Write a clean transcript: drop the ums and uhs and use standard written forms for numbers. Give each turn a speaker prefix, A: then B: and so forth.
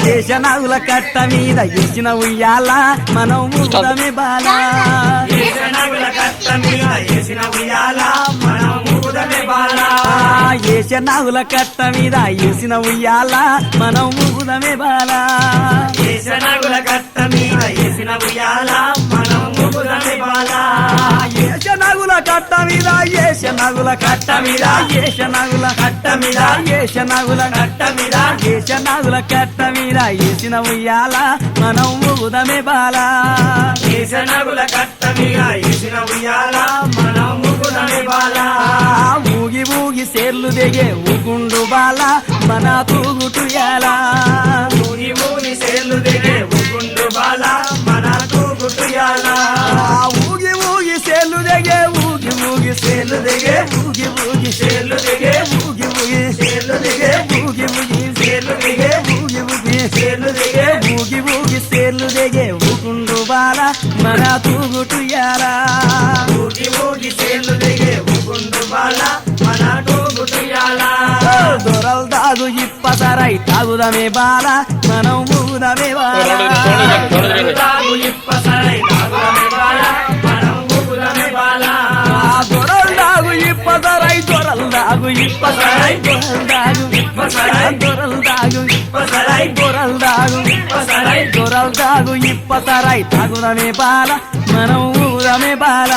A: ఏషనాగుల కట్ట మీద ఎసిన ఉయ్యాల మనం ఊగుదమే బాల
B: ఏషనాగుల కట్ట మీద ఏసిన ఉయ్యాల మనం ఊగుదమే బాల
A: ఏషనాగుల కట్ట మీద ఎసిన ఉయ్యాల మనం ఊగుదమే బాల
B: ఏషనాగుల కట్ట మీద ఏసిన ఉయ్యాల మనం ఊగుదమే బాల
A: ఏషనాగుల కట్ట మీద ఏషనాగుల కట్ట మీద ఏషనాగుల కట్ట మీద ఏషనాగుల
B: కట్ట మీద
A: ఏషనాగుల కట్ట మీద ఎసిన ఉయ్యాల మనం ఊగుదమే బాల
B: ఏషనాగుల కట్ట మీద ఏసిన ఉయ్యాల మనం ఊగుదమే బాల
A: ఊగి ఊగి సేర్లు దిగే ఊగుండు బాల మన తూగుటుయాల
B: ఊగి ఊగి సేర్లు దిగే ఊగుండు బాల మన తూగుటుయాల
A: ఊగి ఊగి సేర్లు దిగే ఊగి ఊగి సేర్లు దిగే ఊగి ఊగి
B: సేర్లు దిగే
A: ఊగి ఊగి
B: సేర్లు దిగే
A: ఊగి ఊగి
B: సేర్లు దిగే
A: ఊగి ఊగి
B: సేర్లు దిగే
A: ఊగి ఊగి సేర్లు దిగే ఊగుండు బాల మన తూగుటుయాల
B: ఊగి ఊగి సేర్లు దిగే ఊగుండు బాల మన తూగుటుయాల
A: దొరల్ దాగు ఇప్పసరై తాగుదమే బాల మనం ఊగుదమే బాల
B: తాగు ఇప్పసరై తాగుదమే బాల మనం ఊగుదమే బాల
A: దొరల్ దాగు ఇప్పసరై దొరల్ దాగు ఇప్పసరై దొరల్ దాగు
B: ఇప్పసరై
A: దొరల్ దాగు
B: ఇప్పసరై
A: దొరల్ దాగు
B: ఇప్పసరై
A: దొరల్ దాగు ఇప్పసరై తాగుదమే బాల మనం ఊగుదమే బాల